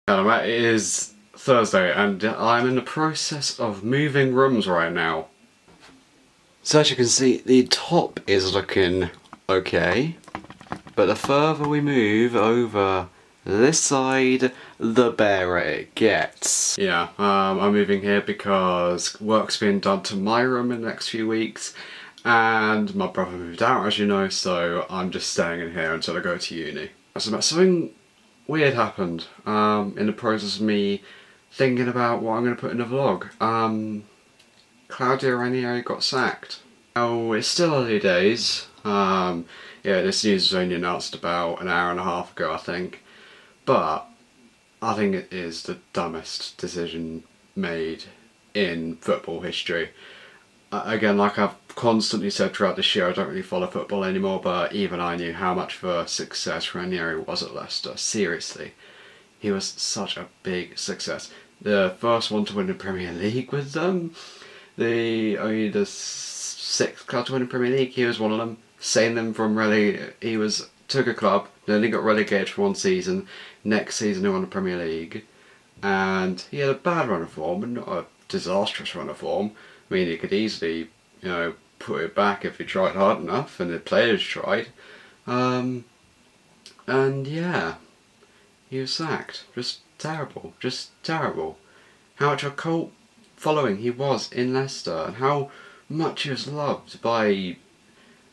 Hello mate, it is Thursday and I'm in the process of moving rooms right now. So as you can see, the top is looking okay, but the further we move over this side, the better it gets. Yeah, I'm moving here because work's being done to my room in the next few weeks, and my brother moved out, as you know, so I'm just staying in here until I go to uni. So something weird happened in the process of me thinking about what I'm going to put in the vlog. Ranieri got sacked. Now, it's still early days. Yeah, this news was only announced about an hour and a half ago, I think. But I think it is the dumbest decision made in football history. Again, like I've constantly said throughout this year, I don't really follow football anymore, but even I knew how much of a success Ranieri was at Leicester. Seriously. He was such a big success. The first one to win the Premier League with them. Only the sixth club to win the Premier League. He was one of them. Saving them from took a club, then he got relegated for one season. Next season he won the Premier League. And he had a bad run of form, but not a disastrous run of form. I mean, he could easily, put it back if he tried hard enough, and the players tried. And yeah, he was sacked. Just terrible. Just terrible. How much of a cult following he was in Leicester, and how much he was loved by,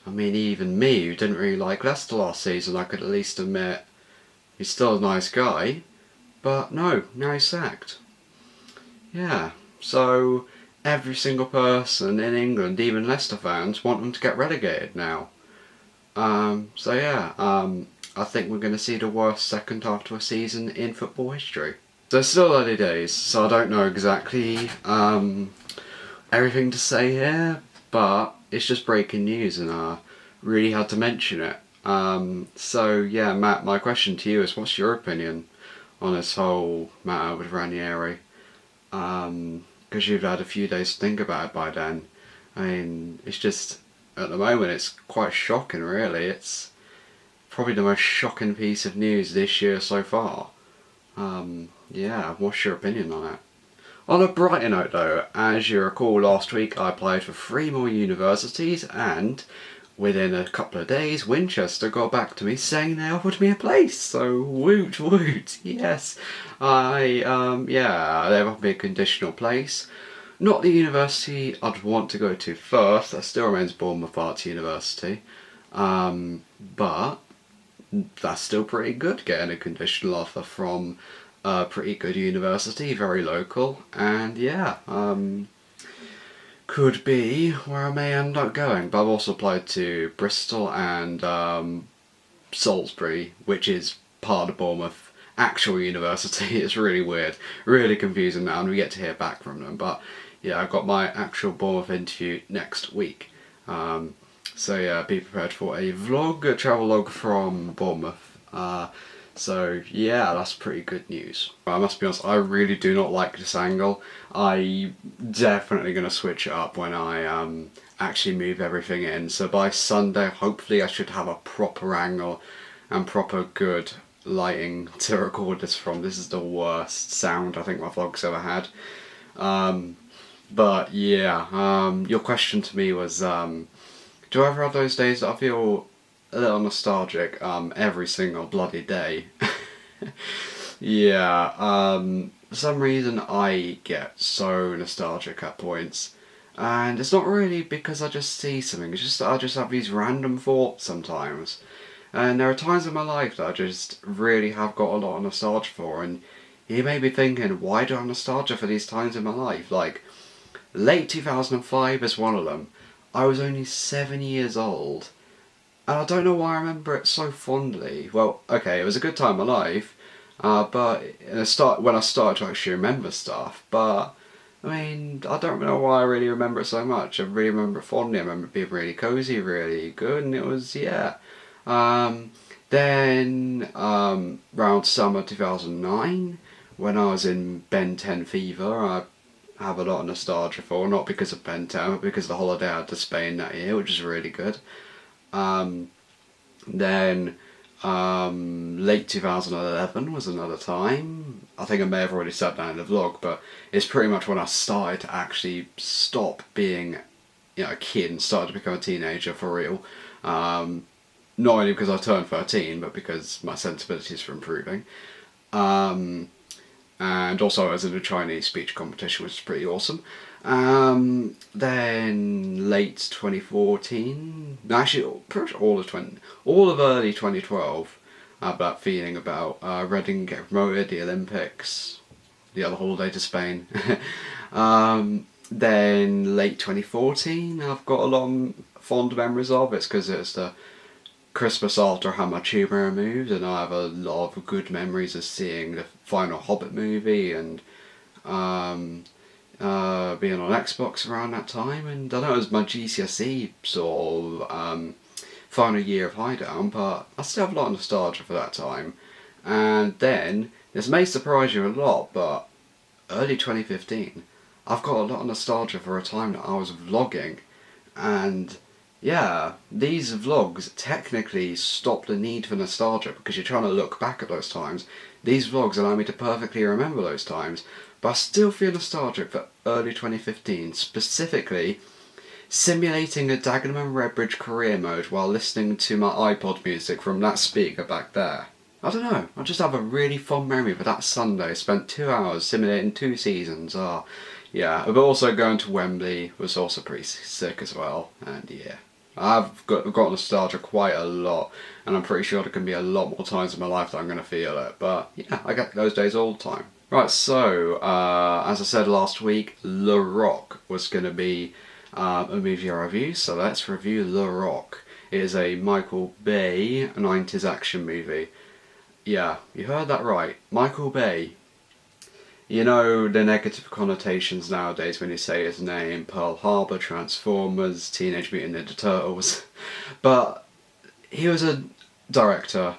even me, who didn't really like Leicester last season. I could at least admit he's still a nice guy, but no, now he's sacked. Yeah, so every single person in England, even Leicester fans, want them to get relegated now. I think we're going to see the worst second half to a season in football history. So it's still early days, so I don't know exactly everything to say here, but it's just breaking news and I really had to mention it. So yeah, Matt, my question to you is, what's your opinion on this whole matter with Ranieri? Because you've had a few days to think about it by then. It's just, at the moment, it's quite shocking, really. It's probably the most shocking piece of news this year so far. Yeah, what's your opinion on it? On a brighter note though, as you recall last week I applied for 3 more universities, and within a couple of days Winchester got back to me saying they offered me a place, so woot woot, yes. They've offered me a conditional place. Not the university I'd want to go to first, that still remains Bournemouth Arts University, but that's still pretty good, getting a conditional offer from a pretty good university, very local, and yeah, could be where I may end up going. But I've also applied to Bristol and Salisbury, which is part of Bournemouth actual university. It's really weird, really confusing now, and we get to hear back from them. But yeah, I've got my actual Bournemouth interview next week. So yeah, be prepared for a travel log from Bournemouth. So yeah, that's pretty good news. I must be honest, I really do not like this angle. I'm definitely going to switch it up when I actually move everything in. So by Sunday, hopefully I should have a proper angle and proper good lighting to record this from. This is the worst sound I think my vlog's ever had. But yeah, your question to me was, do I ever have those days that I feel a little nostalgic every single bloody day? Yeah, for some reason I get so nostalgic at points, and it's not really because I just see something, it's just that I just have these random thoughts sometimes, and there are times in my life that I just really have got a lot of nostalgia for, and you may be thinking, why do I have nostalgia for these times in my life? Like, late 2005 is one of them. I was only 7 years old, and I don't know why I remember it so fondly. Well, okay, it was a good time in my life, but when I started to actually remember stuff, but I don't know why I really remember it so much. I really remember it fondly. I remember it being really cosy, really good, and it was, yeah. Then, around summer 2009, when I was in Ben 10 fever, I have a lot of nostalgia for, not because of Ben 10, but because of the holiday I had to Spain that year, which was really good. Then Late 2011 was another time. I think I may have already said that in the vlog, but it's pretty much when I started to actually stop being, a kid and started to become a teenager for real. Not only because I turned 13, but because my sensibilities were improving. And also I was in a Chinese speech competition, which is pretty awesome. Then late 2014, actually pretty much all of early 2012, I had that feeling about Reading getting promoted, the Olympics, the other holiday to Spain. Then late 2014, I've got a lot of fond memories of. It's because it's the Christmas after I had my tumour removed, and I have a lot of good memories of seeing the final Hobbit movie and being on Xbox around that time. And I know it was my GCSE sort of final year of Highdown, but I still have a lot of nostalgia for that time. And then, this may surprise you a lot, but early 2015, I've got a lot of nostalgia for a time that I was vlogging, and yeah, these vlogs technically stop the need for nostalgia because you're trying to look back at those times. These vlogs allow me to perfectly remember those times, but I still feel nostalgic for early 2015, specifically simulating a Dagenham and Redbridge career mode while listening to my iPod music from that speaker back there. I don't know, I just have a really fond memory of that Sunday. Spent 2 hours simulating 2 seasons. Yeah, but also going to Wembley was also pretty sick as well, and yeah. I've got nostalgia quite a lot, and I'm pretty sure there can be a lot more times in my life that I'm going to feel it, but yeah, I get those days all the time. Right, so, as I said last week, Le Rock was going to be a movie review, so let's review Le Rock. It is a Michael Bay 90s action movie. Yeah, you heard that right, Michael Bay. You know the negative connotations nowadays when you say his name: Pearl Harbor, Transformers, Teenage Mutant Ninja Turtles. But he was a director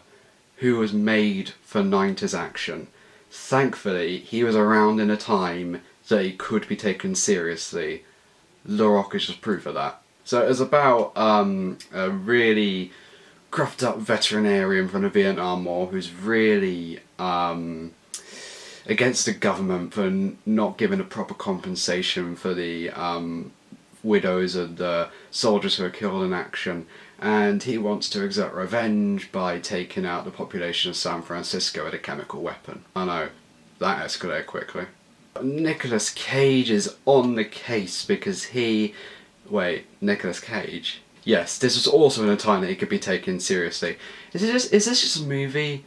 who was made for 90s action. Thankfully, he was around in a time that he could be taken seriously. Le Rock is just proof of that. So it's about a really gruffed up veterinarian from the Vietnam War who's really against the government for not giving a proper compensation for the widows of the soldiers who were killed in action, and he wants to exert revenge by taking out the population of San Francisco with a chemical weapon. I know, that escalated quickly. Nicolas Cage is on the case because Nicolas Cage? Yes, this was also in a time that he could be taken seriously. Is this just a movie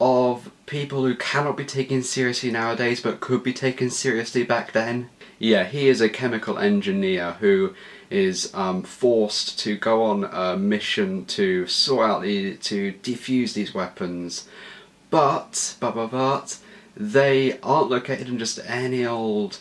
of people who cannot be taken seriously nowadays but could be taken seriously back then? Yeah, he is a chemical engineer who is forced to go on a mission to sort out to defuse these weapons, but they aren't located in just any old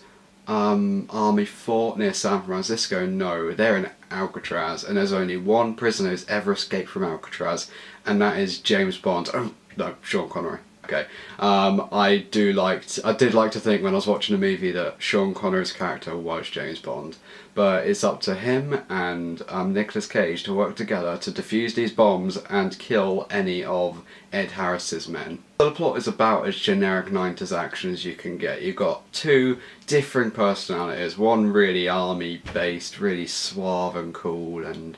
army fort near San Francisco. No, they're in Alcatraz, and there's only one prisoner who's ever escaped from Alcatraz, and that is James Bond. No, Sean Connery. Okay. I did like to think when I was watching the movie that Sean Connery's character was James Bond, but it's up to him and Nicolas Cage to work together to defuse these bombs and kill any of Ed Harris's men. The plot is about as generic 90s action as you can get. You've got 2 different personalities, one really army based, really suave and cool and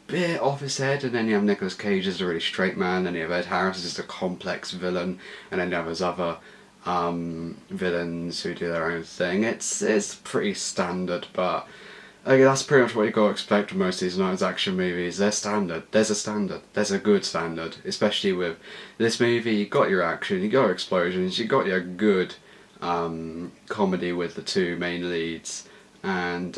bit off his head, and then you have Nicolas Cage as a really straight man, and you have Ed Harris as a complex villain, and then you have his other villains who do their own thing. It's pretty standard, but that's pretty much what you got to expect from most of these 90s action movies. They're standard. There's a standard. There's a good standard. Especially with this movie, you got your action, you got your explosions, you got your good comedy with the 2 main leads, and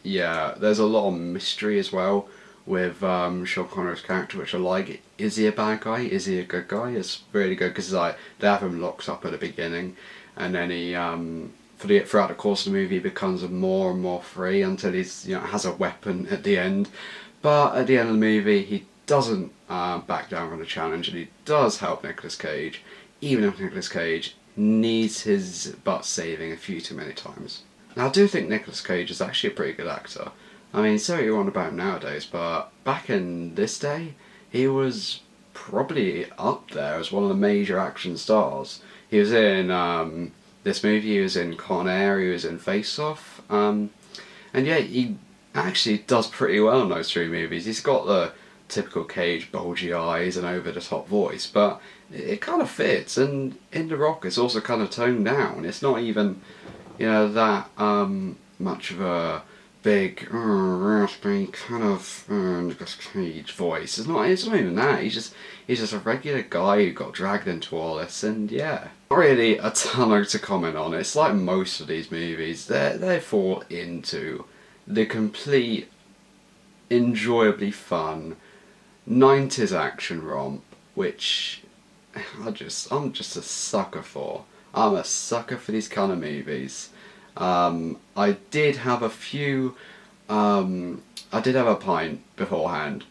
yeah, there's a lot of mystery as well with Sean Connery's character, which I like. Is he a bad guy? Is he a good guy? It's really good because they have him locked up at the beginning, and then he throughout the course of the movie he becomes more and more free until he's has a weapon at the end. But at the end of the movie he doesn't back down from the challenge, and he does help Nicolas Cage, even if Nicolas Cage needs his butt saving a few too many times. Now I do think Nicolas Cage is actually a pretty good actor. I mean, say what you want about him nowadays, but back in this day, he was probably up there as one of the major action stars. He was in this movie, he was in Con Air, he was in Face Off, and yeah, he actually does pretty well in those three movies. He's got the typical Cage bulgy eyes and over the top voice, but it kind of fits. And in The Rock, it's also kind of toned down. It's not even, that much of a big raspy kind of Cage voice. It's not even that. He's just a regular guy who got dragged into all this, and yeah, not really a ton to comment on. It's like most of these movies, they fall into the complete enjoyably fun 90s action romp, which I'm just a sucker for. I'm a sucker for these kind of movies. I did have a few, I did have a pint beforehand,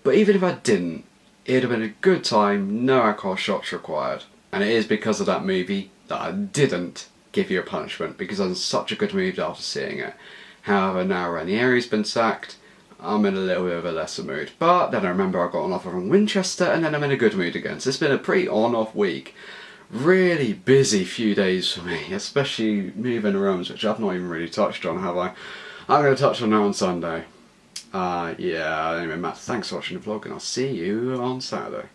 but even if I didn't, it'd have been a good time, no alcohol shots required. And it is because of that movie that I didn't give you a punishment, because I'm in such a good mood after seeing it. However, now Ranieri's been sacked, I'm in a little bit of a lesser mood. But then I remember I got an offer from Winchester, and then I'm in a good mood again. So it's been a pretty on-off week. Really busy few days for me, especially moving rooms, which I've not even really touched on, have I? I'm going to touch on that on Sunday. Yeah, anyway, Matt, thanks for watching the vlog, and I'll see you on Saturday.